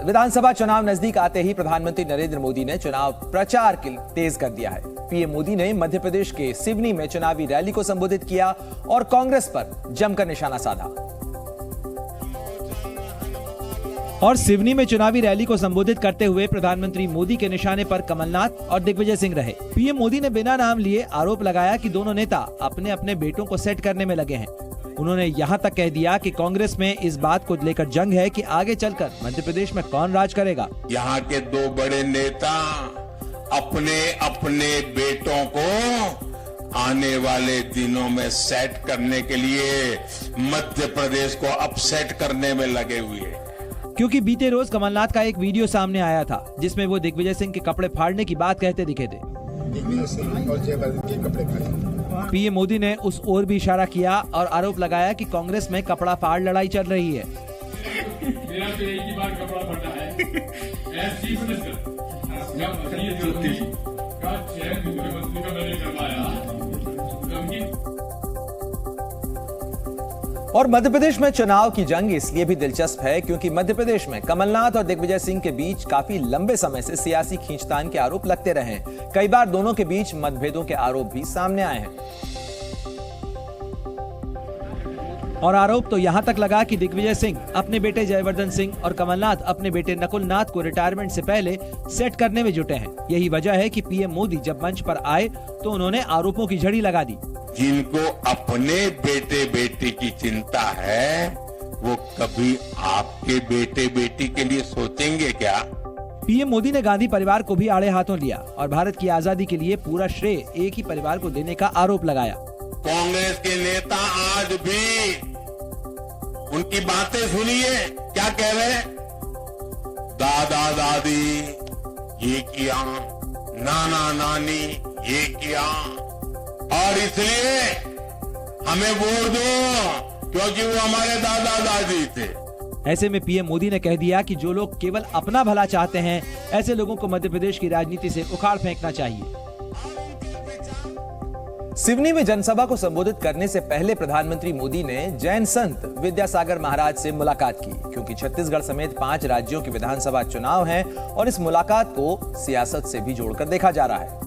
विधानसभा चुनाव नजदीक आते ही प्रधानमंत्री नरेंद्र मोदी ने चुनाव प्रचार के तेज कर दिया है। पीएम मोदी ने मध्य प्रदेश के सिवनी में चुनावी रैली को संबोधित किया और कांग्रेस पर जमकर निशाना साधा। और सिवनी में चुनावी रैली को संबोधित करते हुए प्रधानमंत्री मोदी के निशाने पर कमलनाथ और दिग्विजय सिंह रहे। पीएम मोदी ने बिना नाम लिए आरोप लगाया कि दोनों नेता अपने अपने बेटों को सेट करने में लगे हैं। उन्होंने यहां तक कह दिया कि कांग्रेस में इस बात को लेकर जंग है कि आगे चलकर मध्य प्रदेश में कौन राज करेगा। यहाँ के दो बड़े नेता अपने अपने बेटों को आने वाले दिनों में सेट करने के लिए मध्य प्रदेश को अपसेट करने में लगे हुए हैं। क्योंकि बीते रोज कमलनाथ का एक वीडियो सामने आया था जिसमें वो दिग्विजय सिंह के कपड़े फाड़ने की बात कहते दिखे थे। दिग्विजय सिंह और जयवर्धन के कपड़े फाड़े। पीएम मोदी ने उस ओर भी इशारा किया और आरोप लगाया कि कांग्रेस में कपड़ा फाड़ लड़ाई चल रही है। मेरा तो एक ही बार कपड़ा फटा है। एज चीफ मिनिस्टर मैंने करवाया। और मध्य प्रदेश में चुनाव की जंग इसलिए भी दिलचस्प है क्योंकि मध्य प्रदेश में कमलनाथ और दिग्विजय सिंह के बीच काफी लंबे समय से सियासी खींचतान के आरोप लगते रहे हैं। कई बार दोनों के बीच मतभेदों के आरोप भी सामने आए हैं। और आरोप तो यहां तक लगा कि दिग्विजय सिंह अपने बेटे जयवर्धन सिंह और कमलनाथ अपने बेटे नकुल नाथ को रिटायरमेंट से पहले सेट करने में जुटे हैं। यही वजह है कि पीएम मोदी जब मंच पर आए तो उन्होंने आरोपों की झड़ी लगा दी। जिनको अपने बेटे बेटी की चिंता है वो कभी आपके बेटे बेटी के लिए सोचेंगे क्या? पीएम मोदी ने गांधी परिवार को भी आड़े हाथों लिया और भारत की आजादी के लिए पूरा श्रेय एक ही परिवार को देने का आरोप लगाया। कांग्रेस के नेता आज भी उनकी बातें सुनिए, क्या कह रहे हैं? दादा दादी ये किया, नाना नानी ये किया और इसलिए हमें वोट दो क्योंकि वो हमारे दादा दादी थे। ऐसे में पीएम मोदी ने कह दिया कि जो लोग केवल अपना भला चाहते हैं ऐसे लोगों को मध्य प्रदेश की राजनीति से उखाड़ फेंकना चाहिए। सिवनी में जनसभा को संबोधित करने से पहले प्रधानमंत्री मोदी ने जैन संत विद्यासागर महाराज से मुलाकात की क्योंकि छत्तीसगढ़ समेत 5 राज्यों के विधानसभा चुनाव हैं और इस मुलाकात को सियासत से भी जोड़कर देखा जा रहा है।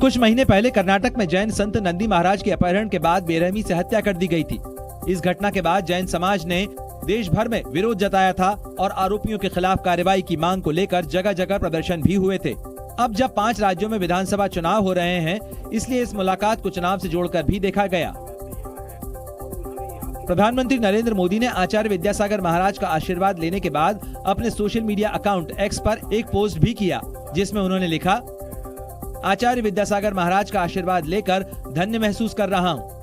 कुछ महीने पहले कर्नाटक में जैन संत नंदी महाराज के अपहरण के बाद बेरहमी से हत्या कर दी गई थी। इस घटना के बाद जैन समाज ने देश भर में विरोध जताया था और आरोपियों के खिलाफ कार्रवाई की मांग को लेकर जगह जगह प्रदर्शन भी हुए थे। अब जब 5 राज्यों में विधानसभा चुनाव हो रहे हैं इसलिए इस मुलाकात को चुनाव से जोड़कर भी देखा गया। प्रधानमंत्री नरेंद्र मोदी ने आचार्य विद्यासागर महाराज का आशीर्वाद लेने के बाद अपने सोशल मीडिया अकाउंट एक्स पर एक पोस्ट भी किया जिसमें उन्होंने लिखा, आचार्य विद्यासागर महाराज का आशीर्वाद लेकर धन्य महसूस कर रहा हूं।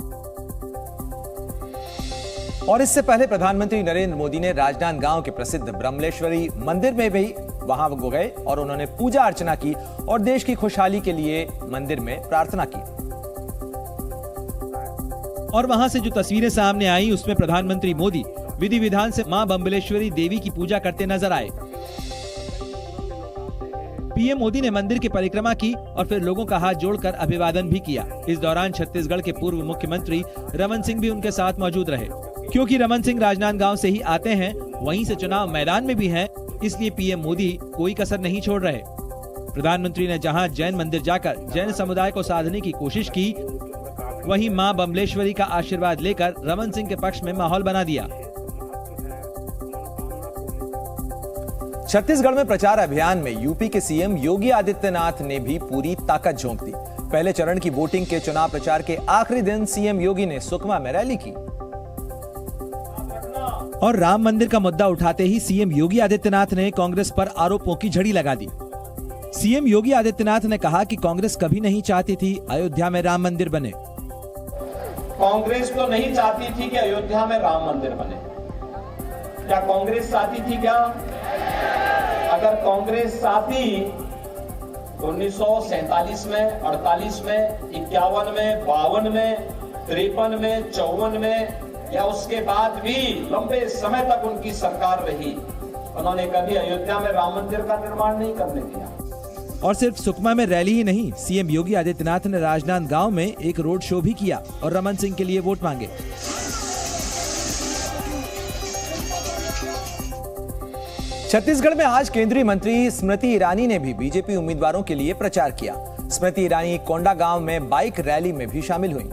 और इससे पहले प्रधानमंत्री नरेंद्र मोदी ने राजनांदगांव के प्रसिद्ध ब्रह्मलेश्वरी मंदिर में भी वहां गए और उन्होंने पूजा अर्चना की और देश की खुशहाली के लिए मंदिर में प्रार्थना की। और वहां से जो तस्वीरें सामने आई उसमें प्रधानमंत्री मोदी विधि विधान से मां बम्बलेश्वरी देवी की पूजा करते नजर आए। पीएम मोदी ने मंदिर की परिक्रमा की और फिर लोगों का हाथ जोड़कर अभिवादन भी किया। इस दौरान छत्तीसगढ़ के पूर्व मुख्यमंत्री रमन सिंह भी उनके साथ मौजूद रहे। क्योंकि रमन सिंह राजनांदगांव से ही आते हैं, वहीं से चुनाव मैदान में भी हैं, इसलिए पीएम मोदी कोई कसर नहीं छोड़ रहे। प्रधानमंत्री ने जहां जैन मंदिर जाकर जैन समुदाय को साधने की कोशिश की, वहीं मां बम्बलेश्वरी का आशीर्वाद लेकर रमन सिंह के पक्ष में माहौल बना दिया। छत्तीसगढ़ में प्रचार अभियान में यूपी के सीएम योगी आदित्यनाथ ने भी पूरी ताकत झोंक दी। पहले चरण की वोटिंग के चुनाव प्रचार के आखिरी दिन सीएम योगी ने सुकमा में रैली की और राम मंदिर का मुद्दा उठाते ही सीएम योगी आदित्यनाथ ने कांग्रेस पर आरोपों की झड़ी लगा दी। सीएम योगी आदित्यनाथ ने कहा कि कांग्रेस कभी नहीं चाहती थी अयोध्या में राम मंदिर बने। कांग्रेस तो नहीं चाहती थी कि अयोध्या में राम मंदिर बने। क्या कांग्रेस चाहती थी क्या? अगर कांग्रेस चाहती तो 1947 में, 48 में, 51 में, 52 में, 53 में, 54 में या उसके बाद भी लंबे समय तक उनकी सरकार रही, उन्होंने कभी अयोध्या में राम मंदिर का निर्माण नहीं करने दिया। और सिर्फ सुकमा में रैली ही नहीं, सीएम योगी आदित्यनाथ ने राजनांदगांव में एक रोड शो भी किया और रमन सिंह के लिए वोट मांगे। छत्तीसगढ़ में आज केंद्रीय मंत्री स्मृति ईरानी ने भी बीजेपी उम्मीदवारों के लिए प्रचार किया। स्मृति ईरानी कोंडागांव में बाइक रैली में भी शामिल हुई।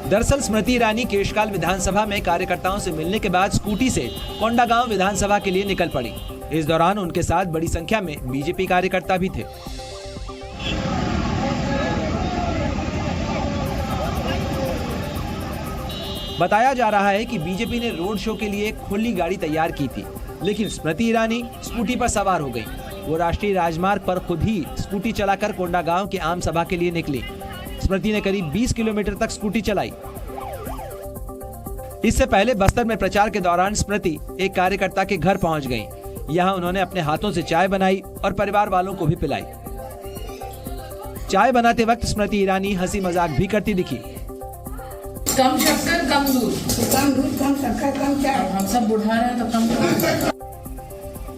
दरअसल स्मृति ईरानी केशकाल विधानसभा में कार्यकर्ताओं से मिलने के बाद स्कूटी से कोंडागांव विधानसभा के लिए निकल पड़ी। इस दौरान उनके साथ बड़ी संख्या में बीजेपी कार्यकर्ता भी थे। बताया जा रहा है कि बीजेपी ने रोड शो के लिए खुली गाड़ी तैयार की थी, लेकिन स्मृति ईरानी स्कूटी पर सवार हो गई। वो राष्ट्रीय राजमार्ग पर खुद ही स्कूटी चलाकर कोंडागांव की आम सभा के लिए निकली। स्मृति ने करीब 20 किलोमीटर तक स्कूटी चलाई। इससे पहले बस्तर में प्रचार के दौरान स्मृति एक कार्यकर्ता के घर पहुंच गईं। यहां उन्होंने अपने हाथों से चाय बनाई और परिवार वालों को भी पिलाई। चाय बनाते वक्त स्मृति ईरानी हंसी मजाक भी करती दिखी। कम शक्कर कम दूध, कम दूध कम शक्कर कम चाय। हम सब बुढ़ा रहे हैं तो कम।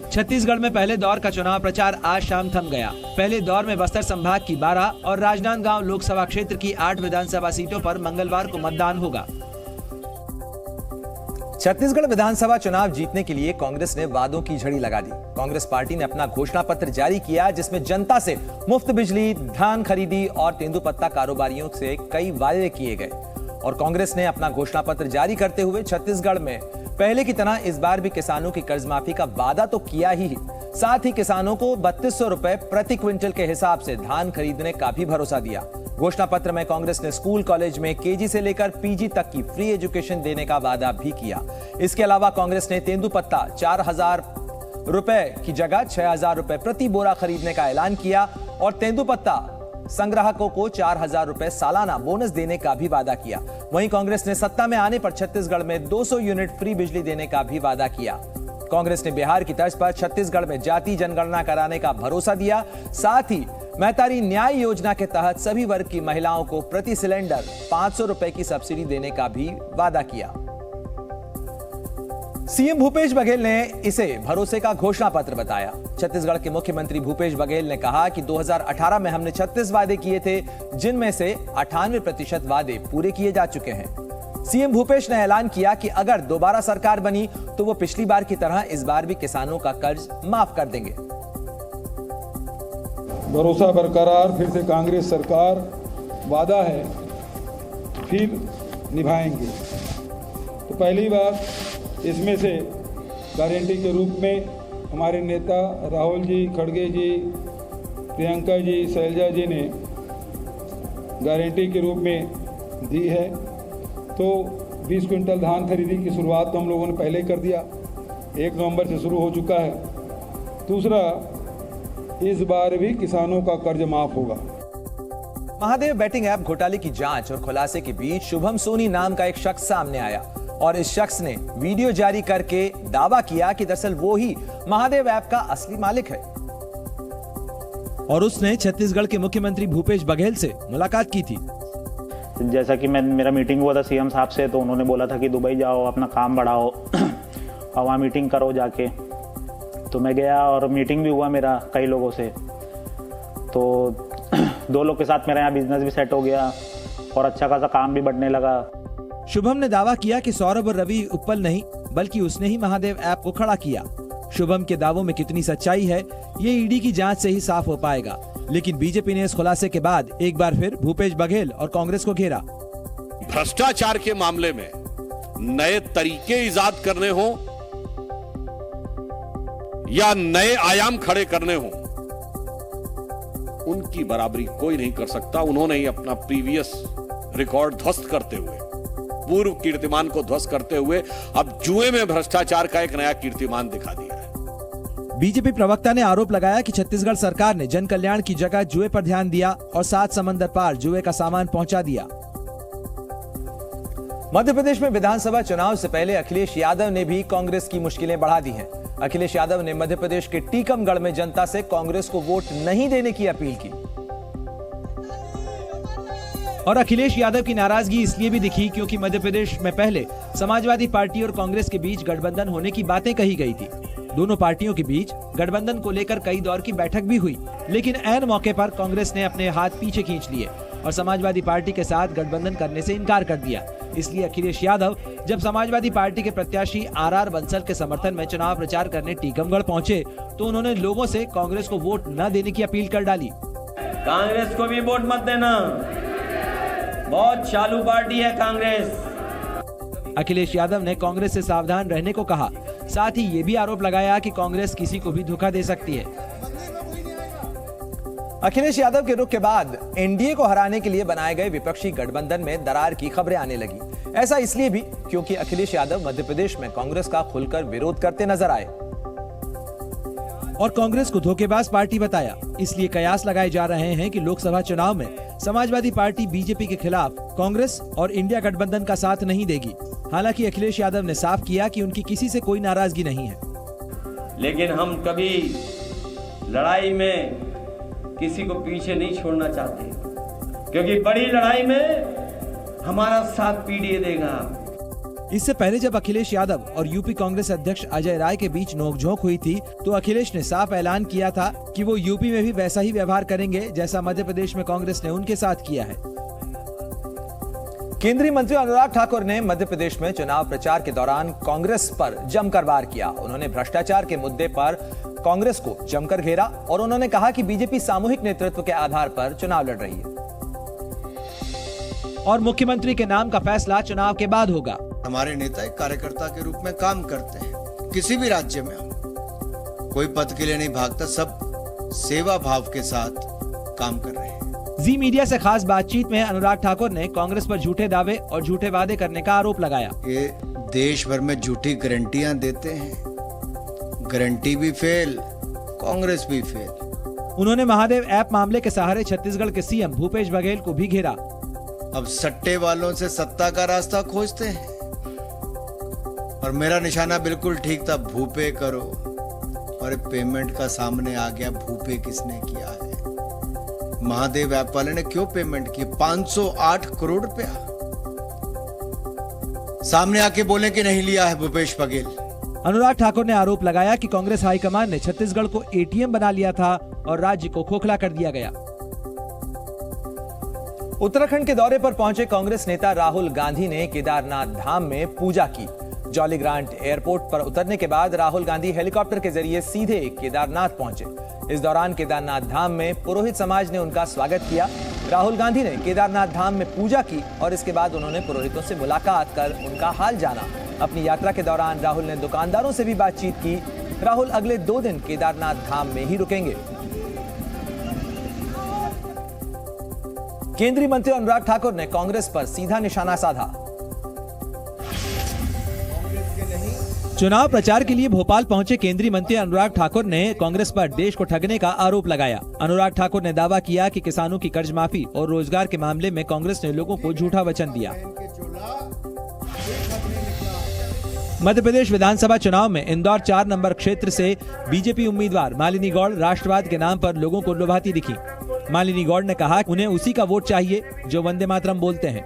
छत्तीसगढ़ में पहले दौर का चुनाव प्रचार आज शाम थम गया। पहले दौर में बस्तर संभाग की 12 और राजनांदगांव लोकसभा क्षेत्र की 8 विधानसभा सीटों पर मंगलवार को मतदान होगा। छत्तीसगढ़ विधानसभा चुनाव जीतने के लिए कांग्रेस ने वादों की झड़ी लगा दी। कांग्रेस पार्टी ने अपना घोषणा पत्र जारी किया, जिसमें जनता से मुफ्त बिजली, धान खरीदी और तेंदुपत्ता कारोबारियों से कई वादे किए गए। और कांग्रेस ने अपना घोषणा पत्र जारी करते हुए छत्तीसगढ़ में पहले की तरह इस बार भी किसानों की कर्ज माफी का वादा तो किया ही, साथ ही किसानों को 3200 रुपए प्रति क्विंटल के हिसाब से धान खरीदने का भी भरोसा दिया। घोषणा पत्र में कांग्रेस ने स्कूल कॉलेज में केजी से लेकर पीजी तक की फ्री एजुकेशन देने का वादा भी किया। इसके अलावा कांग्रेस ने तेंदुपत्ता 4000 रुपए की जगह 6000 रुपए प्रति बोरा खरीदने का ऐलान किया और तेंदुपत्ता संग्राहकों को 4000 रुपए सालाना बोनस देने का भी वादा किया। वहीं कांग्रेस ने सत्ता में आने पर छत्तीसगढ़ में 200 यूनिट फ्री बिजली देने का भी वादा किया। कांग्रेस ने बिहार की तर्ज पर छत्तीसगढ़ में जाति जनगणना कराने का भरोसा दिया। साथ ही मैतारी न्याय योजना के तहत सभी वर्ग की महिलाओं को प्रति सिलेंडर 500 रुपए की सब्सिडी देने का भी वादा किया। सीएम भूपेश बघेल ने इसे भरोसे का घोषणा पत्र बताया। छत्तीसगढ़ के मुख्यमंत्री भूपेश बघेल ने कहा कि 2018 में हमने 36 वादे किए थे, जिनमें से 98% वादे पूरे किए जा चुके हैं। सीएम भूपेश ने ऐलान किया कि अगर दोबारा सरकार बनी तो वो पिछली बार की तरह इस बार भी किसानों का कर्ज माफ कर देंगे। भरोसा बरकरार, फिर से कांग्रेस सरकार, वादा है फिर निभाएंगे। तो पहली बार इसमें से गारंटी के रूप में हमारे नेता राहुल जी, खड़गे जी, प्रियंका जी, शैलजा जी ने गारंटी के रूप में दी है। तो 20 क्विंटल धान खरीदी की शुरुआत तो हम लोगों ने पहले कर दिया, 1 नवंबर से शुरू हो चुका है। दूसरा, इस बार भी किसानों का कर्ज माफ होगा। महादेव बेटिंग ऐप घोटाले की जांच और खुलासे के बीच शुभम सोनी नाम का एक शख्स सामने आया और इस शख्स ने वीडियो जारी करके दावा किया कि दरअसल वो ही महादेव ऐप का असली मालिक है और उसने छत्तीसगढ़ के मुख्यमंत्री भूपेश बघेल से मुलाकात की थी। जैसा कि मेरा मीटिंग हुआ था सीएम साहब से, तो उन्होंने बोला था कि दुबई जाओ, अपना काम बढ़ाओ और वहाँ मीटिंग करो जाके। तो मैं गया और मीटिंग भी हुआ मेरा कई लोगों से। तो 2 लोग के साथ मेरा यहाँ बिजनेस भी सेट हो गया और अच्छा खासा काम भी बढ़ने लगा। शुभम ने दावा किया कि सौरभ और रवि उप्पल नहीं, बल्कि उसने ही महादेव ऐप को खड़ा किया। शुभम के दावों में कितनी सच्चाई है, ये ईडी की जांच से ही साफ हो पाएगा। लेकिन बीजेपी ने इस खुलासे के बाद एक बार फिर भूपेश बघेल और कांग्रेस को घेरा। भ्रष्टाचार के मामले में नए तरीके इजाद करने हो या नए आयाम खड़े करने हो, उनकी बराबरी कोई नहीं कर सकता। उन्होंने ही अपना प्रीवियस रिकॉर्ड ध्वस्त करते हुए, पूर्व कीर्तिमान को ध्वस्त करते हुए अब जुए में भ्रष्टाचार का एक नया कीर्तिमान दिखा दिया है। बीजेपी प्रवक्ता ने आरोप लगाया कि छत्तीसगढ़ सरकार ने जन कल्याण की जगह जुए पर ध्यान दिया और 7 समंदर पार जुए का सामान पहुंचा दिया। मध्य प्रदेश में विधानसभा चुनाव से पहले अखिलेश यादव ने भी कांग्रेस की मुश्किलें बढ़ा दी हैं। अखिलेश यादव ने मध्य प्रदेश के टीकमगढ़ में जनता से कांग्रेस को वोट नहीं देने की अपील की। और अखिलेश यादव की नाराजगी इसलिए भी दिखी क्योंकि मध्य प्रदेश में पहले समाजवादी पार्टी और कांग्रेस के बीच गठबंधन होने की बातें कही गई थी। दोनों पार्टियों के बीच गठबंधन को लेकर कई दौर की बैठक भी हुई, लेकिन ऐन मौके पर कांग्रेस ने अपने हाथ पीछे खींच लिए और समाजवादी पार्टी के साथ गठबंधन करने से इनकार कर दिया। इसलिए अखिलेश यादव जब समाजवादी पार्टी के प्रत्याशी आर बंसल के समर्थन में चुनाव प्रचार करने टीकमगढ़ पहुंचे तो उन्होंने लोगों से कांग्रेस को वोट न देने की अपील कर डाली। कांग्रेस को भी वोट मत देना, बहुत चालू पार्टी है कांग्रेस। अखिलेश यादव ने कांग्रेस से सावधान रहने को कहा, साथ ही ये भी आरोप लगाया कि कांग्रेस किसी को भी धोखा दे सकती है। अखिलेश यादव के रुख के बाद एनडीए को हराने के लिए बनाए गए विपक्षी गठबंधन में दरार की खबरें आने लगी। ऐसा इसलिए भी क्योंकि अखिलेश यादव मध्य प्रदेश में कांग्रेस का खुलकर विरोध करते नजर आए और कांग्रेस को धोखेबाज पार्टी बताया। इसलिए कयास लगाए जा रहे हैं कि लोकसभा चुनाव में समाजवादी पार्टी बीजेपी के खिलाफ कांग्रेस और इंडिया गठबंधन का साथ नहीं देगी। हालांकि अखिलेश यादव ने साफ किया कि उनकी किसी से कोई नाराजगी नहीं है, लेकिन हम कभी लड़ाई में किसी को पीछे नहीं छोड़ना चाहते, क्योंकि बड़ी लड़ाई में हमारा साथ पीडीए देगा। इससे पहले जब अखिलेश यादव और यूपी कांग्रेस अध्यक्ष अजय राय के बीच नोकझोंक हुई थी तो अखिलेश ने साफ ऐलान किया था कि वो यूपी में भी वैसा ही व्यवहार करेंगे जैसा मध्य प्रदेश में कांग्रेस ने उनके साथ किया है। केंद्रीय मंत्री अनुराग ठाकुर ने मध्य प्रदेश में चुनाव प्रचार के दौरान कांग्रेस पर जमकर वार किया। उन्होंने भ्रष्टाचार के मुद्दे पर कांग्रेस को जमकर घेरा और उन्होंने कहा कि बीजेपी सामूहिक नेतृत्व के आधार पर चुनाव लड़ रही है और मुख्यमंत्री के नाम का फैसला चुनाव के बाद होगा। हमारे नेता एक कार्यकर्ता के रूप में काम करते हैं। किसी भी राज्य में हम कोई पद के लिए नहीं भागता, सब सेवा भाव के साथ काम कर रहे हैं। जी मीडिया से खास बातचीत में अनुराग ठाकुर ने कांग्रेस पर झूठे दावे और झूठे वादे करने का आरोप लगाया। ये देश भर में झूठी गारंटियां देते हैं, गारंटी भी फेल, कांग्रेस भी फेल। उन्होंने महादेव ऐप मामले के सहारे छत्तीसगढ़ के सीएम भूपेश बघेल को भी घेरा। अब सट्टे वालों से सत्ता का रास्ता खोजते हैं और मेरा निशाना बिल्कुल ठीक था, भूपे करो। और पेमेंट का सामने आ गया, भूपे किसने किया है? महादेव ऐप वाले ने क्यों पेमेंट की? 508 करोड़ रुपया। सामने आके बोले कि नहीं लिया है भूपेश बघेल। अनुराग ठाकुर ने आरोप लगाया कि कांग्रेस हाईकमान ने छत्तीसगढ़ को एटीएम बना लिया था और राज्य को खोखला कर दिया गया। उत्तराखंड के दौरे पर पहुंचे कांग्रेस नेता राहुल गांधी ने केदारनाथ धाम में पूजा की। जॉली ग्रांट एयरपोर्ट पर उतरने के बाद राहुल गांधी हेलीकॉप्टर के जरिए सीधे केदारनाथ पहुंचे। इस दौरान केदारनाथ धाम में पुरोहित समाज ने उनका स्वागत किया। राहुल गांधी ने केदारनाथ धाम में पूजा की और इसके बाद उन्होंने पुरोहितों से मुलाकात कर उनका हाल जाना। अपनी यात्रा के दौरान राहुल ने दुकानदारों से भी बातचीत की। राहुल अगले 2 दिन केदारनाथ धाम में ही रुकेंगे। केंद्रीय मंत्री अनुराग ठाकुर ने कांग्रेस पर सीधा निशाना साधा। चुनाव प्रचार के लिए भोपाल पहुंचे केंद्रीय मंत्री अनुराग ठाकुर ने कांग्रेस पर देश को ठगने का आरोप लगाया। अनुराग ठाकुर ने दावा किया कि किसानों की कर्ज माफी और रोजगार के मामले में कांग्रेस ने लोगों को झूठा वचन दिया। मध्य प्रदेश विधानसभा चुनाव में इंदौर 4 नंबर क्षेत्र से बीजेपी उम्मीदवार मालिनी गौड़ राष्ट्रवाद के नाम पर लोगों को लुभाती दिखी। मालिनी गौड़ ने कहा उन्हें उसी का वोट चाहिए जो वंदे मातरम बोलते हैं।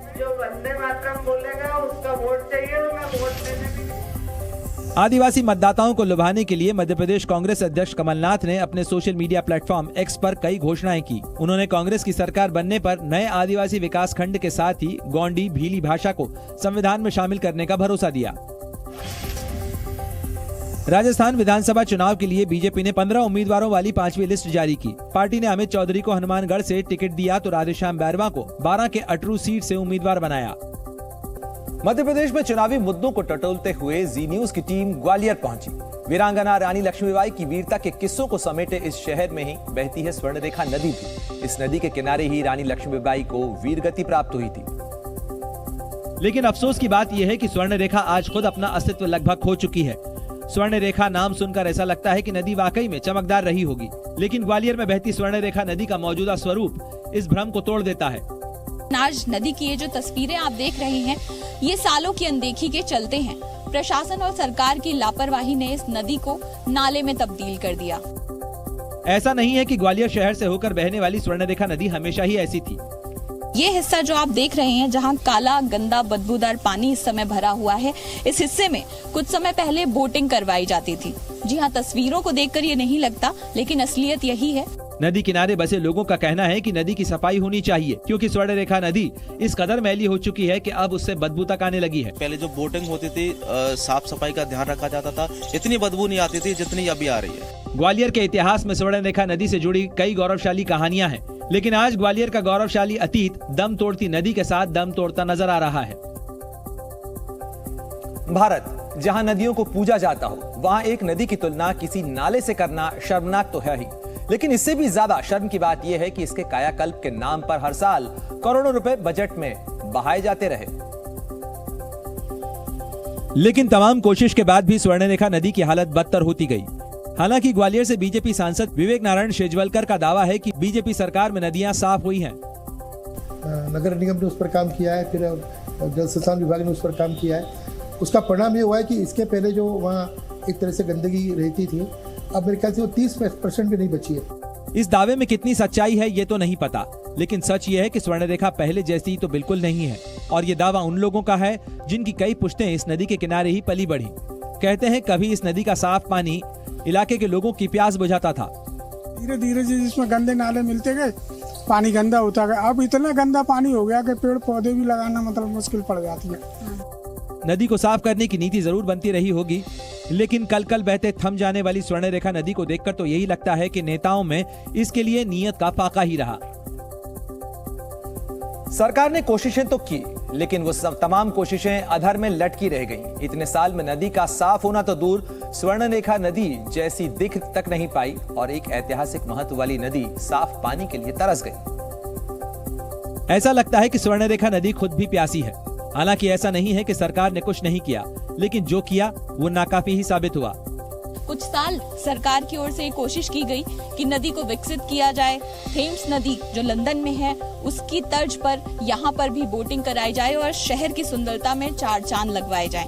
आदिवासी मतदाताओं को लुभाने के लिए मध्य प्रदेश कांग्रेस अध्यक्ष कमलनाथ ने अपने सोशल मीडिया प्लेटफॉर्म एक्स पर कई घोषणाएं की। उन्होंने कांग्रेस की सरकार बनने पर नए आदिवासी विकास खंड के साथ ही गोंडी भीली भाषा को संविधान में शामिल करने का भरोसा दिया। राजस्थान विधानसभा चुनाव के लिए बीजेपी ने 15 उम्मीदवारों वाली 5वीं लिस्ट जारी की। पार्टी ने अमित चौधरी को हनुमानगढ़ से टिकट दिया तो राधेश्याम बैरवा को 12 के अटरू सीट से उम्मीदवार बनाया। मध्य प्रदेश में चुनावी मुद्दों को टटोलते हुए जी न्यूज की टीम ग्वालियर पहुंची। वीरांगना रानी लक्ष्मीबाई की वीरता के किस्सों को समेटे इस शहर में ही बहती है स्वर्णरेखा नदी भी। इस नदी के किनारे ही रानी लक्ष्मीबाई को वीरगति प्राप्त हुई थी। लेकिन अफसोस की बात यह है कि स्वर्णरेखा आज खुद अपना अस्तित्व लगभग खो चुकी है। स्वर्णरेखा नाम सुनकर ऐसा लगता है कि नदी वाकई में चमकदार रही होगी, लेकिन ग्वालियर में बहती स्वर्णरेखा नदी का मौजूदा स्वरूप इस भ्रम को तोड़ देता है। आज नदी की ये जो तस्वीरें आप देख रहे हैं, ये सालों की अनदेखी के चलते हैं। प्रशासन और सरकार की लापरवाही ने इस नदी को नाले में तब्दील कर दिया। ऐसा नहीं है कि ग्वालियर शहर से होकर बहने वाली स्वर्णरेखा नदी हमेशा ही ऐसी थी। ये हिस्सा जो आप देख रहे हैं, जहां काला गंदा बदबूदार पानी इस समय भरा हुआ है, इस हिस्से में कुछ समय पहले बोटिंग करवाई जाती थी। जी हाँ, तस्वीरों को देखकर ये नहीं लगता, लेकिन असलियत यही है। नदी किनारे बसे लोगों का कहना है कि नदी की सफाई होनी चाहिए, क्योंकि स्वर्णरेखा नदी इस कदर मैली हो चुकी है कि अब उससे बदबू तक आने लगी है। पहले जो बोटिंग होती थी, साफ सफाई का ध्यान रखा जाता था, इतनी बदबू नहीं आती थी जितनी अभी आ रही है। ग्वालियर के इतिहास में स्वर्णरेखा नदी से जुड़ी कई गौरवशाली कहानियां हैं, लेकिन आज ग्वालियर का गौरवशाली अतीत दम तोड़ती नदी के साथ दम तोड़ता नजर आ रहा है। भारत जहां नदियों को पूजा जाता हो, वहां एक नदी की तुलना किसी नाले से करना शर्मनाक तो है ही, लेकिन इससे भी ज्यादा शर्म की बात यह है कि इसके कायाकल्प के नाम पर हर साल करोड़ों रुपए बजट में बहाए जाते रहे। लेकिन तमाम कोशिश के बाद भी स्वर्णरेखा नदी की हालत बदतर होती गई। हालांकि ग्वालियर से बीजेपी सांसद विवेक नारायण शेजवलकर का दावा है कि बीजेपी सरकार में नदियां साफ हुई हैं। नगर निगम ने उस पर काम किया है, फिर जल संसाधन विभाग ने उस पर काम किया है। उसका परिणाम ये हुआ है कि इसके पहले जो वहाँ एक तरह से गंदगी रहती थी, अब मेरे ख्याल से वो 30% भी नहीं बची है। इस दावे में कितनी सच्चाई है ये तो नहीं पता, लेकिन सच ये है कि स्वर्णरेखा पहले जैसी तो बिल्कुल नहीं है, और ये दावा उन लोगों का है जिनकी कई पुश्तें इस नदी के किनारे ही पली बढ़ी। कहते हैं कभी इस नदी का साफ पानी इलाके के लोगों की प्यास बुझाता था। धीरे धीरे जिसमें गंदे नाले मिलते गए, पानी गंदा होता गया। अब इतना गंदा पानी हो गया कि पेड़ पौधे भी लगाना मतलब मुश्किल पड़ जाती है। नदी को साफ करने की नीति जरूर बनती रही होगी, लेकिन कल कल बहते थम जाने वाली स्वर्णरेखा नदी को देखकर तो यही लगता है कि नेताओं में इसके लिए नीयत का फाका ही रहा। सरकार ने कोशिशें तो की, लेकिन वो तमाम कोशिशें अधर में लटकी रह गईं। इतने साल में नदी का साफ होना तो दूर, स्वर्णरेखा नदी जैसी दिख तक नहीं पाई, और एक ऐतिहासिक महत्व वाली नदी साफ पानी के लिए तरस गई। ऐसा लगता है कि स्वर्णरेखा नदी खुद भी प्यासी है। हालांकि ऐसा नहीं है कि सरकार ने कुछ नहीं किया, लेकिन जो किया वो नाकाफी ही साबित हुआ। कुछ साल सरकार की ओर से कोशिश की गई कि नदी को विकसित किया जाए। थेम्स नदी जो लंदन में है, उसकी तर्ज पर यहाँ पर भी बोटिंग कराई जाए और शहर की सुंदरता में चार चांद लगवाए जाएं।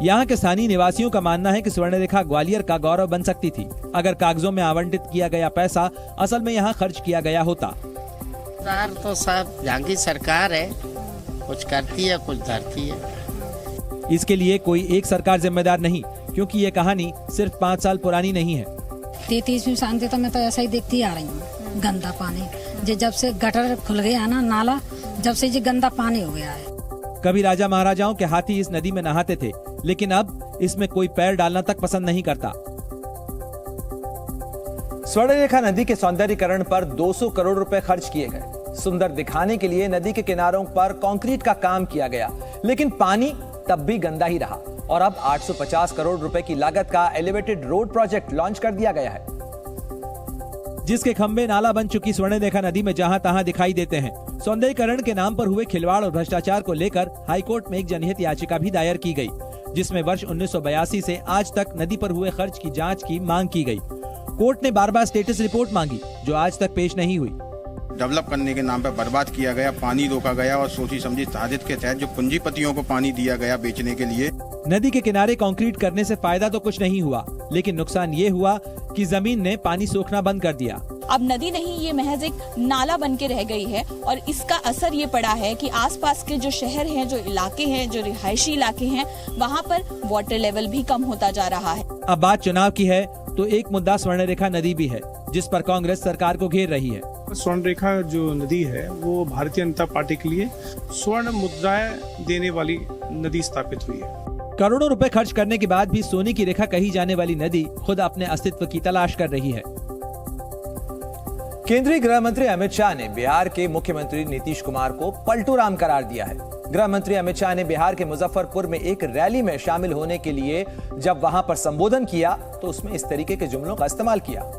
यहाँ के स्थानीय निवासियों का मानना है कि स्वर्णरेखा ग्वालियर का गौरव बन सकती थी, अगर कागजों में आवंटित किया गया पैसा असल में यहाँ खर्च किया गया होता। तो सब यहाँ की सरकार है, कुछ करती है कुछ धरती है। इसके लिए कोई एक सरकार जिम्मेदार नहीं, क्योंकि ये कहानी सिर्फ 5 साल पुरानी नहीं है। 33वीं शांति में तो ऐसा ही देखती आ रही हूँ। गंदा पानी जब से गटर खुल गया ना, नाला जब से ये गंदा पानी हो गया है। कभी राजा महाराजाओं के हाथी इस नदी में नहाते थे, लेकिन अब इसमें कोई पैर डालना तक पसंद नहीं करता। स्वर्णरेखा नदी के सौंदर्यीकरण पर 200 करोड़ रुपए खर्च किए गए। सुंदर दिखाने के लिए नदी के किनारों पर कंक्रीट का काम किया गया, लेकिन पानी तब भी गंदा ही रहा, और अब 850 करोड़ रुपए की लागत का एलिवेटेड रोड प्रोजेक्ट लॉन्च कर दिया गया है, जिसके खंभे नाला बन चुकी स्वर्णरेखा नदी में जहां तहां दिखाई देते हैं। सौंदर्यीकरण के नाम पर हुए खिलवाड़ और भ्रष्टाचार को लेकर हाईकोर्ट में एक जनहित याचिका भी दायर की गई, जिसमें वर्ष 1982 से आज तक नदी पर हुए खर्च की जांच की मांग की गई। कोर्ट ने बार-बार स्टेटस रिपोर्ट मांगी, जो आज तक पेश नहीं हुई। डेवलप करने के नाम पर बर्बाद किया गया, पानी रोका गया, और सोची समझी साजिश के तहत जो पूंजीपतियों को पानी दिया गया बेचने के लिए। नदी के किनारे कंक्रीट करने से फायदा तो कुछ नहीं हुआ, लेकिन नुकसान ये हुआ कि जमीन ने पानी सोखना बंद कर दिया। अब नदी नहीं, ये महज एक नाला बन के रह गई है, और इसका असर ये पड़ा है कि आसपास के जो शहर हैं, जो इलाके हैं, जो रिहायशी इलाके हैं, वहाँ पर वाटर लेवल भी कम होता जा रहा है। अब बात चुनाव की है तो एक मुद्दा स्वर्णरेखा नदी भी है, जिस पर कांग्रेस सरकार को घेर रही है। स्वर्णरेखा जो नदी है वो भारतीय जनता पार्टी के लिए स्वर्ण मुद्राएं देने वाली नदी स्थापित हुई है। करोड़ों रुपए खर्च करने के बाद भी सोने की रेखा कही जाने वाली नदी खुद अपने अस्तित्व की तलाश कर रही है। केंद्रीय गृह मंत्री अमित शाह ने बिहार के मुख्यमंत्री नीतीश कुमार को पलटूराम करार दिया है। गृह मंत्री अमित शाह ने बिहार के मुजफ्फरपुर में एक रैली में शामिल होने के लिए जब वहां पर संबोधन किया तो उसमें इस तरीके के जुमलों का इस्तेमाल किया।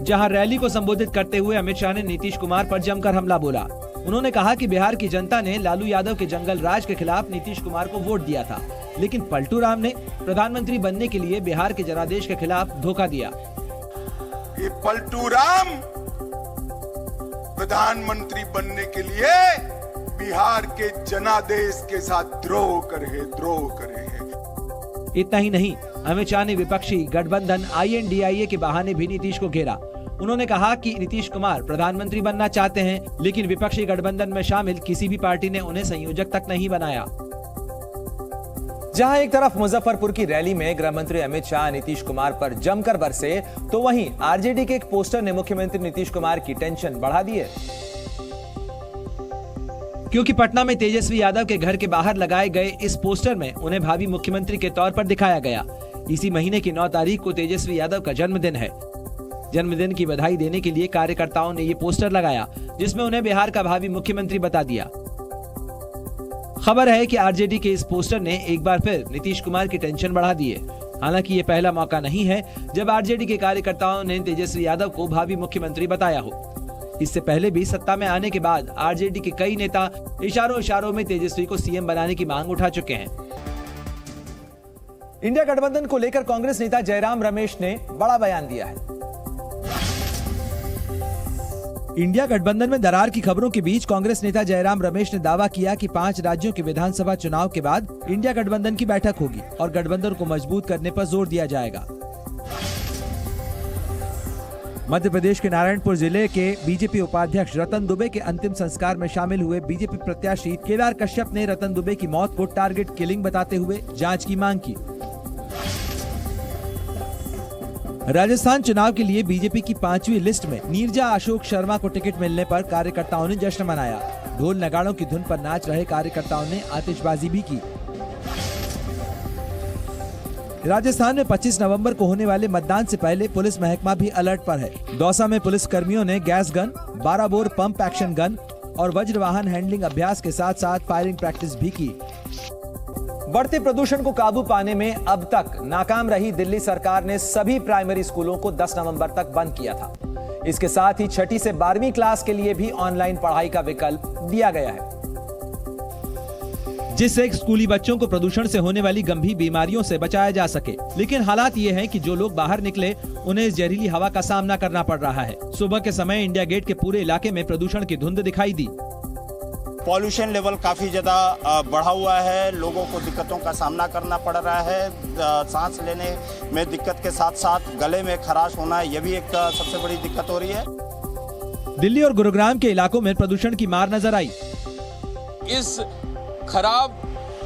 जहां रैली को संबोधित करते हुए अमित शाह ने नीतीश कुमार पर जमकर हमला बोला। उन्होंने कहा कि बिहार की जनता ने लालू यादव के जंगल राज के खिलाफ नीतीश कुमार को वोट दिया था, लेकिन पलटूराम ने प्रधानमंत्री बनने के लिए बिहार के जनादेश के खिलाफ धोखा दिया। ये पलटूराम प्रधानमंत्री बनने के लिए बिहार के जनादेश के साथ द्रोह करे है। इतना ही नहीं, अमित शाह ने विपक्षी गठबंधन INDIA के बहाने भी नीतीश को घेरा। उन्होंने कहा कि नीतीश कुमार प्रधानमंत्री बनना चाहते हैं, लेकिन विपक्षी गठबंधन में शामिल किसी भी पार्टी ने उन्हें संयोजक तक नहीं बनाया। जहां एक तरफ मुजफ्फरपुर की रैली में गृह मंत्री अमित शाह नीतीश कुमार पर जमकर बरसे, तो वहीं आरजेडी के एक पोस्टर ने मुख्यमंत्री नीतीश कुमार की टेंशन बढ़ा दी है। क्योंकि पटना में तेजस्वी यादव के घर के बाहर लगाए गए इस पोस्टर में उन्हें भावी मुख्यमंत्री के तौर पर दिखाया गया। इसी महीने की 9 तारीख को तेजस्वी यादव का जन्मदिन है। जन्मदिन की बधाई देने के लिए कार्यकर्ताओं ने ये पोस्टर लगाया, जिसमें उन्हें बिहार का भावी मुख्यमंत्री बता दिया। खबर है कि आरजेडी के इस पोस्टर ने एक बार फिर नीतीश कुमार की टेंशन बढ़ा दी है। हालांकि ये पहला मौका नहीं है जब आरजेडी के कार्यकर्ताओं ने तेजस्वी यादव को भावी मुख्यमंत्री बताया हो। इससे पहले भी सत्ता में आने के बाद आरजेडी के कई नेता इशारों में तेजस्वी को सीएम बनाने की मांग उठा चुके हैं। इंडिया गठबंधन को लेकर कांग्रेस नेता जयराम रमेश ने बड़ा बयान दिया है। इंडिया गठबंधन में दरार की खबरों के बीच कांग्रेस नेता जयराम रमेश ने दावा किया कि 5 राज्यों के विधानसभा चुनाव के बाद इंडिया गठबंधन की बैठक होगी और गठबंधन को मजबूत करने पर जोर दिया जाएगा। मध्य प्रदेश के नारायणपुर जिले के बीजेपी उपाध्यक्ष रतन दुबे के अंतिम संस्कार में शामिल हुए बीजेपी प्रत्याशी केदार कश्यप ने रतन दुबे की मौत को टारगेट किलिंग बताते हुए जांच की मांग की। राजस्थान चुनाव के लिए बीजेपी की 5वीं लिस्ट में नीरजा अशोक शर्मा को टिकट मिलने पर कार्यकर्ताओं ने जश्न मनाया। ढोल नगाड़ों की धुन पर नाच रहे कार्यकर्ताओं ने आतिशबाजी भी की। राजस्थान में 25 नवंबर को होने वाले मतदान से पहले पुलिस महकमा भी अलर्ट पर है। दौसा में पुलिस कर्मियों ने gas gun, 12 bore pump action gun और वज्र वाहन हैंडलिंग अभ्यास के साथ साथ फायरिंग प्रैक्टिस भी की। बढ़ते प्रदूषण को काबू पाने में अब तक नाकाम रही दिल्ली सरकार ने सभी प्राइमरी स्कूलों को 10 नवंबर तक बंद किया था। इसके साथ ही 6ठी से 12वीं क्लास के लिए भी ऑनलाइन पढ़ाई का विकल्प दिया गया है, जिससे स्कूली बच्चों को प्रदूषण से होने वाली गंभीर बीमारियों से बचाया जा सके। लेकिन हालात ये हैं कि जो लोग बाहर निकले उन्हें इस जहरीली हवा का सामना करना पड़ रहा है। सुबह के समय इंडिया गेट के पूरे इलाके में प्रदूषण की धुंध दिखाई दी। पॉल्यूशन लेवल काफ़ी ज़्यादा बढ़ा हुआ है, लोगों को दिक्कतों का सामना करना पड़ रहा है। सांस लेने में दिक्कत के साथ साथ गले में खराश होना, यह भी एक सबसे बड़ी दिक्कत हो रही है। दिल्ली और गुरुग्राम के इलाकों में प्रदूषण की मार नजर आई। इस खराब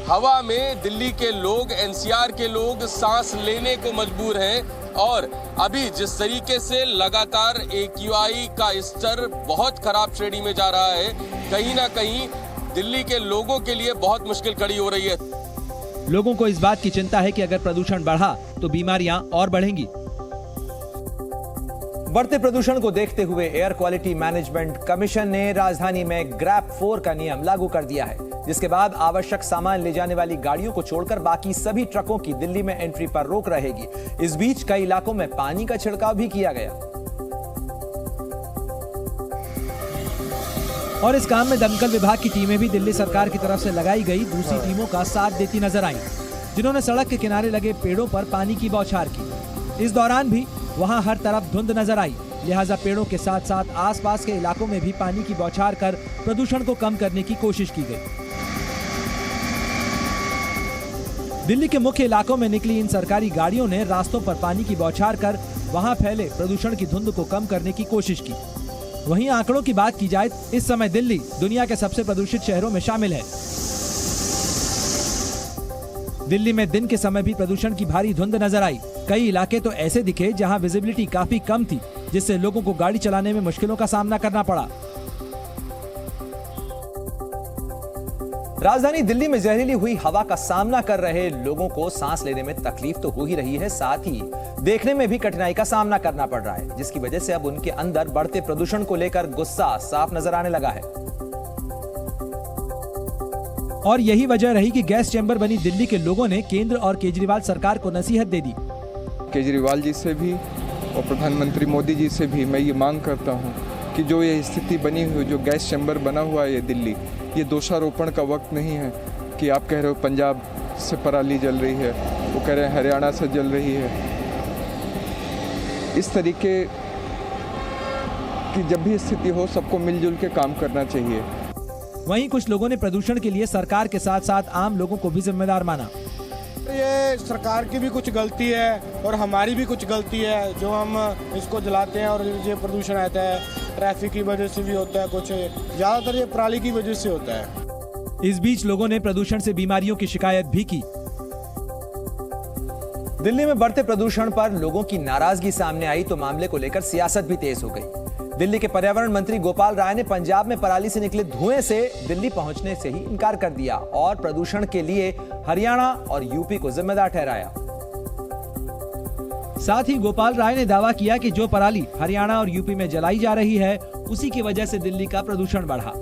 हवा में दिल्ली के लोग, एनसीआर के लोग सांस लेने को मजबूर हैं और अभी जिस तरीके से लगातार AQI का स्तर बहुत खराब श्रेणी में जा रहा है, कहीं ना कहीं दिल्ली के लोगों के लिए बहुत मुश्किल खड़ी हो रही है। लोगों को इस बात की चिंता है कि अगर प्रदूषण बढ़ा तो बीमारियां और बढ़ेंगी। बढ़ते प्रदूषण को देखते हुए एयर क्वालिटी मैनेजमेंट कमीशन ने राजधानी में ग्रैप 4 का नियम लागू कर दिया है, जिसके बाद आवश्यक सामान ले जाने वाली गाड़ियों को छोड़कर बाकी सभी ट्रकों की दिल्ली में एंट्री पर रोक रहेगी। इस बीच कई इलाकों में पानी का छिड़काव भी किया गया और इस काम में दमकल विभाग की टीमें भी दिल्ली सरकार की तरफ से लगाई गई दूसरी टीमों का साथ देती नजर आईं, जिन्होंने सड़क के किनारे लगे पेड़ों पर पानी की बौछार की। इस दौरान भी वहां हर तरफ धुंध नजर आई, लिहाजा पेड़ों के साथ साथ आसपास के इलाकों में भी पानी की बौछार कर प्रदूषण को कम करने की कोशिश की गई। दिल्ली के मुख्य इलाकों में निकली इन सरकारी गाड़ियों ने रास्तों पर पानी की बौछार कर वहां फैले प्रदूषण की धुंध को कम करने की कोशिश की। वहीं आंकड़ों की बात की जाए, इस समय दिल्ली दुनिया के सबसे प्रदूषित शहरों में शामिल है। दिल्ली में दिन के समय भी प्रदूषण की भारी धुंध नजर आई। कई इलाके तो ऐसे दिखे जहां विजिबिलिटी काफी कम थी, जिससे लोगों को गाड़ी चलाने में मुश्किलों का सामना करना पड़ा। राजधानी दिल्ली में जहरीली हुई हवा का सामना कर रहे लोगों को सांस लेने में तकलीफ तो हो ही रही है, साथ ही देखने में भी कठिनाई का सामना करना पड़ रहा है, जिसकी वजह से अब उनके अंदर बढ़ते प्रदूषण को लेकर गुस्सा साफ नजर आने लगा है। और यही वजह रही कि गैस चैम्बर बनी दिल्ली के लोगों ने केंद्र और केजरीवाल सरकार को नसीहत दे दी। केजरीवाल जी से भी और प्रधानमंत्री मोदी जी से भी मैं ये मांग करता हूँ कि जो ये स्थिति बनी हुई, जो गैस चैम्बर बना हुआ है ये दिल्ली, ये दोषारोपण का वक्त नहीं है कि आप कह रहे हो पंजाब से पराली जल रही है, वो कह रहे हैं हरियाणा से जल रही है। इस तरीके की जब भी स्थिति हो सबको मिलजुल के काम करना चाहिए। वहीं कुछ लोगों ने प्रदूषण के लिए सरकार के साथ साथ आम लोगों को भी जिम्मेदार माना। ये सरकार की भी कुछ गलती है और हमारी भी कुछ गलती है, जो हम इसको जलाते हैं और ये प्रदूषण आता है, ट्रैफिक की वजह से भी होता है, कुछ ज्यादातर ये पराली की वजह से होता है। इस बीच लोगों ने प्रदूषण से बीमारियों की शिकायत भी की। दिल्ली में बढ़ते प्रदूषण पर लोगों की नाराजगी सामने आई तो मामले को लेकर सियासत भी तेज हो गई। दिल्ली के पर्यावरण मंत्री गोपाल राय ने पंजाब में पराली से निकले धुएं से दिल्ली पहुंचने से ही इनकार कर दिया और प्रदूषण के लिए हरियाणा और यूपी को जिम्मेदार ठहराया। साथ ही गोपाल राय ने दावा किया कि जो पराली हरियाणा और यूपी में जलाई जा रही है उसी की वजह से दिल्ली का प्रदूषण बढ़ा।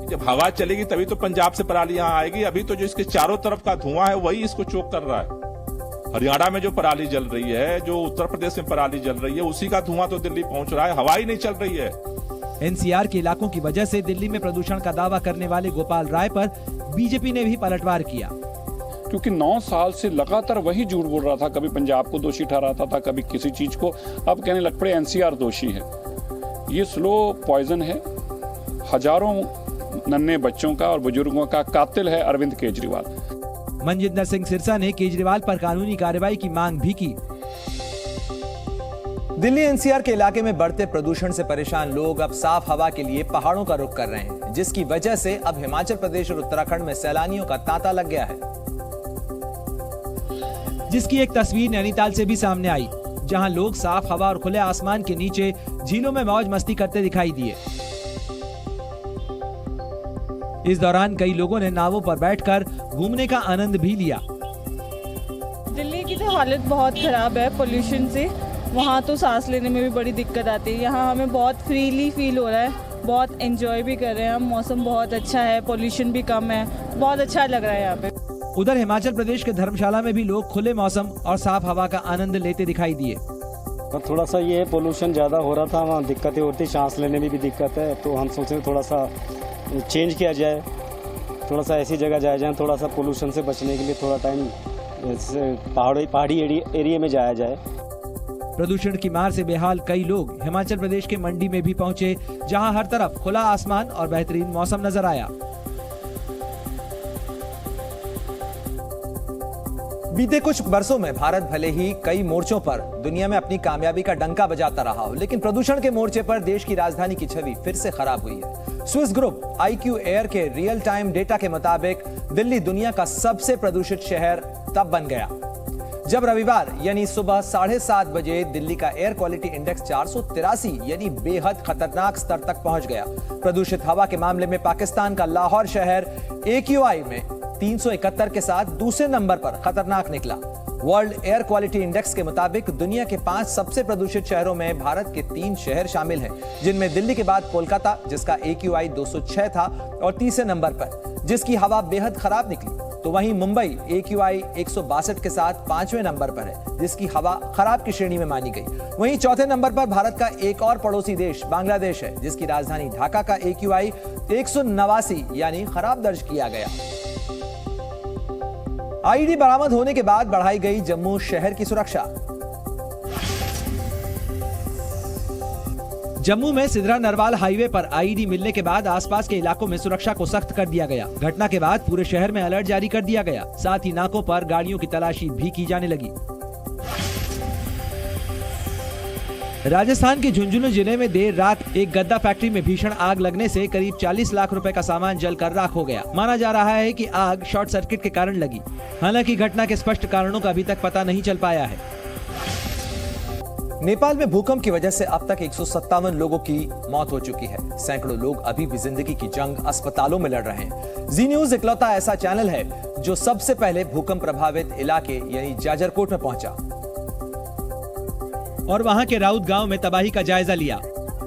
जब हवा चलेगी तभी तो पंजाब से पराली यहाँ आएगी। अभी तो जो इसके चारों तरफ का धुआं है वही इसको चोक कर रहा है। हरियाणा में जो पराली जल रही है, जो उत्तर प्रदेश में पराली जल रही है, उसी का धुआं तो दिल्ली पहुंच रहा है। हवा ही नहीं चल रही है। एनसीआर के इलाकों की वजह से दिल्ली में प्रदूषण का दावा करने वाले गोपाल राय पर बीजेपी ने भी पलटवार किया, क्योंकि 9 साल से लगातार वही झूठ बोल रहा था। कभी पंजाब को दोषी ठहराता था, कभी किसी चीज को। अब कहने लग पड़े एनसीआर दोषी है। ये स्लो पॉइजन है। हजारों नन्हे बच्चों का और बुजुर्गों का कातिल है अरविंद केजरीवाल। मनजिंदर सिंह सिरसा ने केजरीवाल पर कानूनी कार्रवाई की मांग भी की। दिल्ली एनसीआर के इलाके में बढ़ते प्रदूषण से परेशान लोग अब साफ हवा के लिए पहाड़ों का रुख कर रहे हैं, जिसकी वजह से अब हिमाचल प्रदेश और उत्तराखंड में सैलानियों का तांता लग गया है। जिसकी एक तस्वीर नैनीताल से भी सामने आई, जहां लोग साफ हवा और खुले आसमान के नीचे झीलों में मौज मस्ती करते दिखाई दिए। इस दौरान कई लोगों ने नावों पर बैठकर घूमने का आनंद भी लिया। दिल्ली की तो हालत बहुत खराब है पोल्यूशन से। वहाँ तो सांस लेने में भी बड़ी दिक्कत आती है। यहाँ हमें बहुत फ्रीली फील हो रहा है, बहुत एंजॉय भी कर रहे हैं हम। मौसम बहुत अच्छा है, पोल्यूशन भी कम है, बहुत अच्छा लग रहा है यहाँ पे। उधर हिमाचल प्रदेश के धर्मशाला में भी लोग खुले मौसम और साफ हवा का आनंद लेते दिखाई दिए। और थोड़ा सा ये पोल्यूशन ज़्यादा हो रहा था, वहाँ दिक्कतें होती, सांस लेने में भी दिक्कत है। तो हम सोचे थोड़ा सा चेंज किया जाए, थोड़ा सा ऐसी जगह जाया जाए, थोड़ा सा पोल्यूशन से बचने के लिए थोड़ा टाइम पहाड़ी एरिया में जाया जाए। प्रदूषण की मार से बेहाल कई लोग हिमाचल प्रदेश के मंडी में भी पहुंचे, जहां हर तरफ खुला आसमान और बेहतरीन मौसम नजर आया। बीते कुछ बरसों में भारत भले ही कई मोर्चों पर दुनिया में अपनी कामयाबी का डंका बजाता रहा हो, लेकिन प्रदूषण के मोर्चे पर देश की राजधानी की छवि फिर से खराब हुई है। स्विस ग्रुप IQ एयर के रियल टाइम डेटा के मुताबिक दिल्ली दुनिया का सबसे प्रदूषित शहर तब बन गया जब रविवार यानी सुबह 7:30 बजे दिल्ली का एयर क्वालिटी इंडेक्स 483 यानी बेहद खतरनाक स्तर तक पहुंच गया। प्रदूषित हवा के मामले में पाकिस्तान का लाहौर शहर AQI में 371 के साथ दूसरे नंबर पर खतरनाक निकला। वर्ल्ड एयर क्वालिटी इंडेक्स के मुताबिक दुनिया के 5 सबसे प्रदूषित शहरों में भारत के 3 शहर शामिल हैं, जिनमें दिल्ली के बाद कोलकाता जिसका AQI 206 था और तीसरे नंबर पर जिसकी हवा बेहद खराब निकली, तो वहीं मुंबई AQI 162 के साथ 5वें नंबर पर है जिसकी हवा खराब की श्रेणी में मानी गई। वहीं चौथे नंबर पर भारत का एक और पड़ोसी देश बांग्लादेश है, जिसकी राजधानी ढाका का AQI 189 यानी खराब दर्ज किया गया। IED बरामद होने के बाद बढ़ाई गई जम्मू शहर की सुरक्षा। जम्मू में सिद्रा नरवाल हाईवे पर IED मिलने के बाद आसपास के इलाकों में सुरक्षा को सख्त कर दिया गया। घटना के बाद पूरे शहर में अलर्ट जारी कर दिया गया। साथ ही नाकों पर गाड़ियों की तलाशी भी की जाने लगी। राजस्थान के झुंझुनू जिले में देर रात एक गद्दा फैक्ट्री में भीषण आग लगने से करीब 40 लाख रुपए का सामान जलकर राख हो गया। माना जा रहा है कि आग शॉर्ट सर्किट के कारण लगी। हालांकि घटना के स्पष्ट कारणों का अभी तक पता नहीं चल पाया है। नेपाल में भूकंप की वजह से अब तक 157 लोगों की मौत हो चुकी है। सैकड़ों लोग अभी भी जिंदगी की जंग अस्पतालों में लड़ रहे हैं। जी न्यूज इकलौता ऐसा चैनल है जो सबसे पहले भूकंप प्रभावित इलाके यानी जाजरकोट में पहुंचा और वहां के राउत गांव में तबाही का जायजा लिया।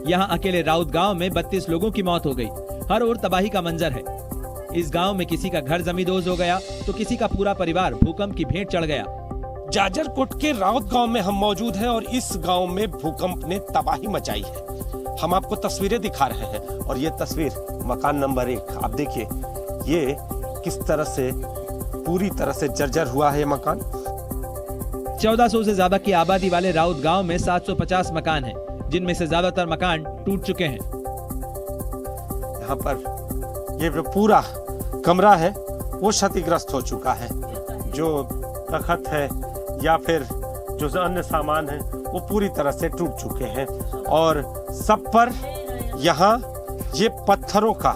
यहां अकेले राउत गांव में 32 लोगों की मौत हो गई। हर ओर तबाही का मंजर है। इस गांव में किसी का घर जमींदोज हो गया तो किसी का पूरा परिवार भूकंप की भेंट चढ़ गया। जाजरकोट के राउत गांव में हम मौजूद हैं और इस गांव में भूकंप ने तबाही मचाई है। हम आपको तस्वीरें दिखा रहे हैं और ये तस्वीर मकान नंबर 1, आप देखिए ये किस तरह से पूरी तरह से जर्जर हुआ है। ये मकान 1400 से ज्यादा की आबादी वाले राउत गांव में 750 मकान हैं, जिनमें से ज्यादातर मकान टूट चुके हैं। यहाँ पर ये जो पूरा कमरा है वो क्षतिग्रस्त हो चुका है। जो तख्त है या फिर जो अन्य सामान है वो पूरी तरह से टूट चुके हैं और सब पर यहाँ ये पत्थरों का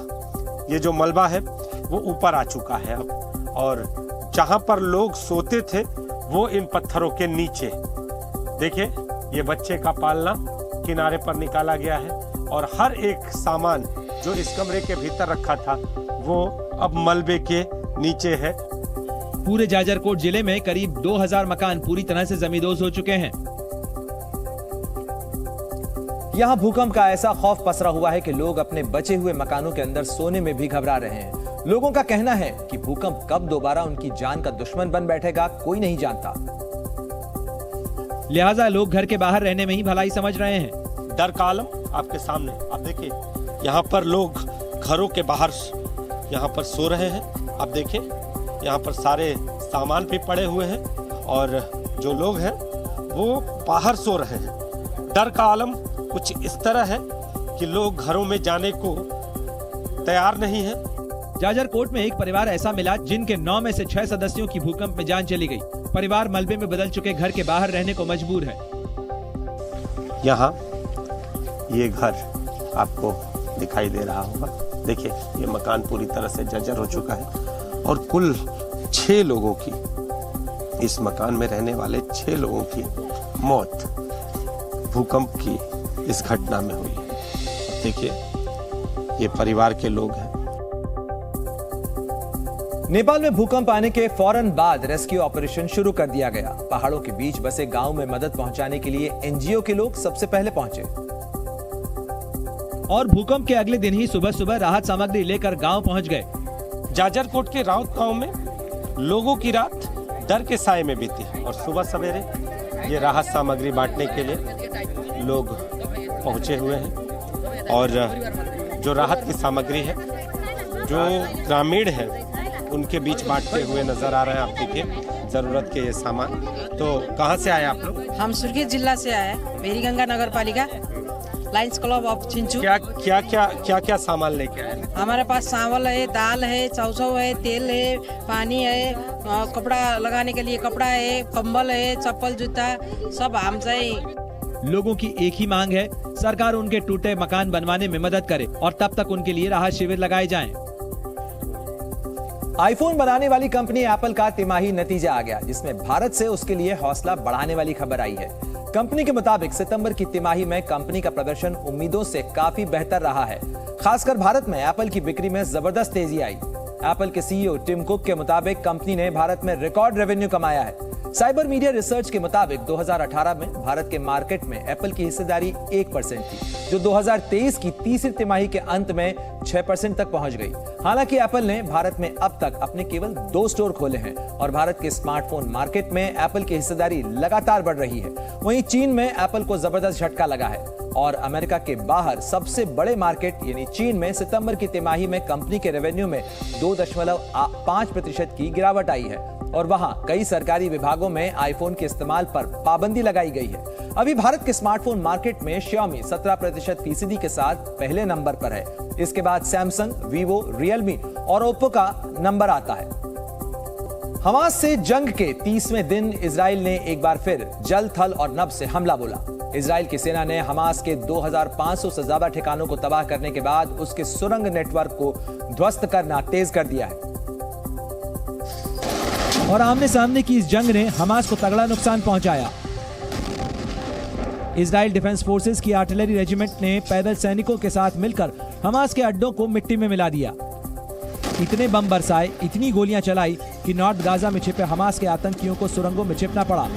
ये जो मलबा है वो ऊपर आ चुका है अब। और जहाँ पर लोग सोते थे वो इन पत्थरों के नीचे। देखिए, ये बच्चे का पालना किनारे पर निकाला गया है और हर एक सामान जो इस कमरे के भीतर रखा था वो अब मलबे के नीचे है। पूरे जाजरकोट जिले में करीब 2000 मकान पूरी तरह से जमींदोज हो चुके हैं। यहाँ भूकंप का ऐसा खौफ पसरा हुआ है कि लोग अपने बचे हुए मकानों के अंदर सोने में भी घबरा रहे हैं। लोगों का कहना है कि भूकंप कब दोबारा उनकी जान का दुश्मन बन बैठेगा, कोई नहीं जानता। लिहाजा लोग घर के बाहर रहने में ही भलाई समझ रहे हैं। डर का आलम आपके सामने, आप देखिए यहाँ पर लोग घरों के बाहर यहाँ पर सो रहे हैं। आप देखिए यहाँ पर सारे सामान भी पड़े हुए हैं और जो लोग हैं वो बाहर सो रहे हैं। डर का आलम कुछ इस तरह है कि लोग घरों में जाने को तैयार नहीं है। जाजरकोट में एक परिवार ऐसा मिला जिनके 9 में से 6 सदस्यों की भूकंप में जान चली गई। परिवार मलबे में बदल चुके घर के बाहर रहने को मजबूर है। यहाँ ये घर आपको दिखाई दे रहा होगा। देखिए, ये मकान पूरी तरह से जर्जर हो चुका है और कुल 6 लोगों की, इस मकान में रहने वाले 6 लोगों की मौत भूकंप की इस घटना में हुई है। देखिए, ये परिवार के लोग हैं। नेपाल में भूकंप आने के फौरन बाद रेस्क्यू ऑपरेशन शुरू कर दिया गया। पहाड़ों के बीच बसे गांव में मदद पहुंचाने के लिए एनजीओ के लोग सबसे पहले पहुंचे और भूकंप के अगले दिन ही सुबह सुबह राहत सामग्री लेकर गांव पहुंच गए। जाजरकोट के राउत गांव में लोगों की रात डर के साए में बीती और सुबह सवेरे ये राहत सामग्री बांटने के लिए लोग पहुंचे हुए हैं। और जो राहत की सामग्री है, जो ग्रामीण है, उनके बीच बांटते हुए नजर आ रहे हैं। आप देखिए जरूरत के ये सामान। तो कहाँ से आए आप लोग? हम सुर्खेत जिला से आए, मेरी गंगा नगर पालिका, लायंस क्लब ऑफ चिंचू। क्या सामान लेके आए? हमारे पास चावल है, दाल है, चौचौ है, तेल है, पानी है, कपड़ा लगाने के लिए कपड़ा है, कंबल है, चप्पल जूता सब हम चाहिए। लोगों की एक ही मांग है, सरकार उनके टूटे मकान बनवाने में मदद करे और तब तक उनके लिए राहत शिविर लगाए जाएं। आईफोन बनाने वाली कंपनी एप्पल का तिमाही नतीजा आ गया, जिसमें भारत से उसके लिए हौसला बढ़ाने वाली खबर आई है। कंपनी के मुताबिक सितंबर की तिमाही में कंपनी का प्रदर्शन उम्मीदों से काफी बेहतर रहा है। खासकर भारत में एप्पल की बिक्री में जबरदस्त तेजी आई। एप्पल के सीईओ टिम कुक के मुताबिक कंपनी ने भारत में रिकॉर्ड रेवेन्यू कमाया है। साइबर मीडिया रिसर्च के मुताबिक 2018 में भारत के मार्केट में एप्पल की हिस्सेदारी 1% थी, जो 2023 की तीसरी तिमाही के अंत में 6% तक पहुंच गई। हालांकि एप्पल ने भारत में अब तक अपने केवल 2 स्टोर खोले हैं और भारत के स्मार्टफोन मार्केट में एप्पल की हिस्सेदारी लगातार बढ़ रही है। वहीं चीन में एप्पल को जबरदस्त झटका लगा है और अमेरिका के बाहर सबसे बड़े मार्केट यानी चीन में सितंबर की तिमाही में कंपनी के रेवेन्यू में 2.5% की गिरावट आई है और वहां कई सरकारी विभागों में आईफोन के इस्तेमाल पर पाबंदी लगाई गई है। अभी भारत के स्मार्टफोन मार्केट में Xiaomi 17% फीसदी के साथ पहले नंबर पर है। इसके बाद सैमसंग, वीवो, रियलमी और ओप्पो का नंबर आता है। हमास से जंग के 30वें दिन इजराइल ने एक बार फिर जल, थल और नभ से हमला बोला। इजराइल की सेना ने हमास के 2500 से ज्यादा ठिकानों को तबाह करने के बाद उसके सुरंग नेटवर्क को ध्वस्त करना तेज कर दिया है और आमने सामने की इस जंग ने हमास को तगड़ा नुकसान पहुंचाया। इजराइल डिफेंस फोर्सेस की आर्टिलरी रेजिमेंट ने पैदल सैनिकों के साथ मिलकर हमास के अड्डों को मिट्टी में मिला दिया। इतने बम बरसाए, इतनी गोलियां चलाई कि नॉर्थ गाजा में छिपे हमास के आतंकियों को सुरंगों में छिपना पड़ा।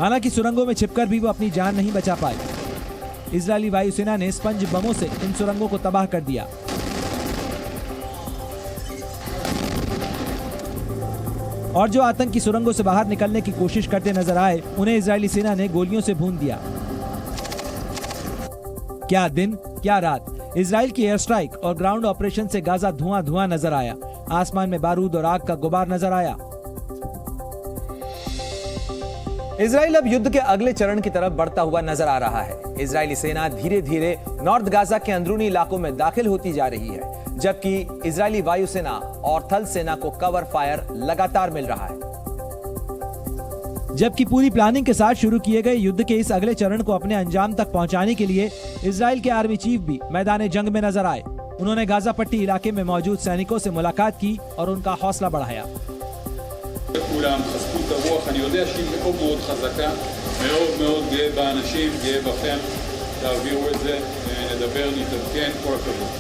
हालांकि सुरंगों में छिपकर भी वो अपनी जान नहीं बचा पाए। इजरायली वायुसेना ने स्पंज बमों से इन सुरंगों को तबाह कर दिया। और जो आतंकी सुरंगों से बाहर निकलने की कोशिश करते नजर आए, उन्हें इजरायली सेना ने गोलियों से भून दिया। क्या दिन क्या रात, इजराइल की एयर स्ट्राइक और ग्राउंड ऑपरेशन से गाजा धुआं धुआं नजर आया। आसमान में बारूद और आग का गुबार नजर आया। इजराइल अब युद्ध के अगले चरण की तरफ बढ़ता हुआ नजर आ रहा है। इजरायली सेना धीरे धीरे नॉर्थ गाजा के अंदरूनी इलाकों में दाखिल होती जा रही है, जबकि इजरायली वायुसेना और थल सेना को कवर फायर लगातार मिल रहा है। जबकि पूरी प्लानिंग के साथ शुरू किए गए युद्ध के इस अगले चरण को अपने अंजाम तक पहुंचाने के लिए इजराइल के आर्मी चीफ भी मैदान जंग में नजर आए। उन्होंने गाजा पट्टी इलाके में मौजूद सैनिकों से मुलाकात की और उनका हौसला बढ़ाया। כולם חזקו את הרוח, אני יודע שהיא מאוד מאוד חזקה, מאוד מאוד גאה באנשים, גאה בכם, תעבירו את זה, נדבר, נתעדכן, כל הכבוד।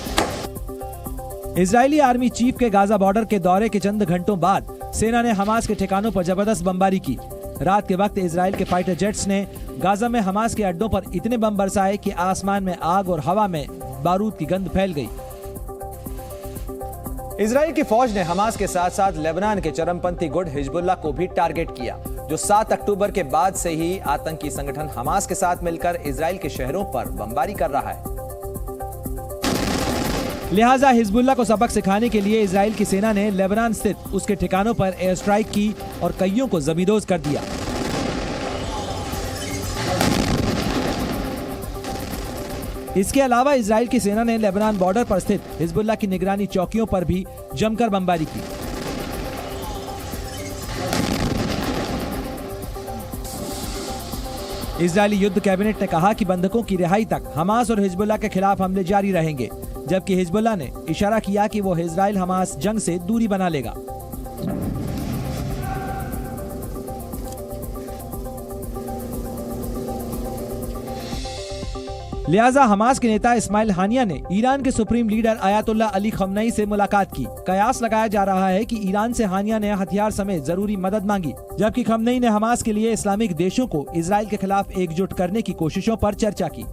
इजरायली आर्मी चीफ के गाजा बॉर्डर के दौरे के चंद घंटों बाद सेना ने हमास के ठिकानों पर जबरदस्त बमबारी की। रात के वक्त इजराइल के फाइटर जेट्स ने गाजा में हमास के अड्डों पर इतने बम बरसाए कि आसमान में आग और हवा में बारूद की गंध फैल गई। इजराइल की फौज ने हमास के साथ साथ लेबनान के चरमपंथी गुट हिजबुल्लाह को भी टारगेट किया, जो 7 अक्टूबर के बाद से ही आतंकी संगठन हमास के साथ मिलकर इजराइल के शहरों पर बमबारी कर रहा है। लिहाजा हिजबुल्लाह को सबक सिखाने के लिए इजराइल की सेना ने लेबनान स्थित उसके ठिकानों पर एयर स्ट्राइक की और कईयों को जमींदोज कर दिया। इसके अलावा इजराइल की सेना ने लेबनान बॉर्डर पर स्थित हिजबुल्लाह की निगरानी चौकियों पर भी जमकर बमबारी की। इजरायली युद्ध कैबिनेट ने कहा कि बंधकों की रिहाई तक हमास और हिजबुल्लाह के खिलाफ हमले जारी रहेंगे, जबकि हिजबुल्लाह ने इशारा किया कि वो इजराइल हमास जंग से दूरी बना लेगा। लिहाजा हमास के नेता इस्माइल हानिया ने ईरान के सुप्रीम लीडर अयातुल्लाह अली खमनई से मुलाकात की। कयास लगाया जा रहा है कि ईरान से हानिया ने हथियार समेत जरूरी मदद मांगी, जबकि खमनई ने हमास के लिए इस्लामिक देशों को इजराइल के खिलाफ एकजुट करने की कोशिशों पर चर्चा की।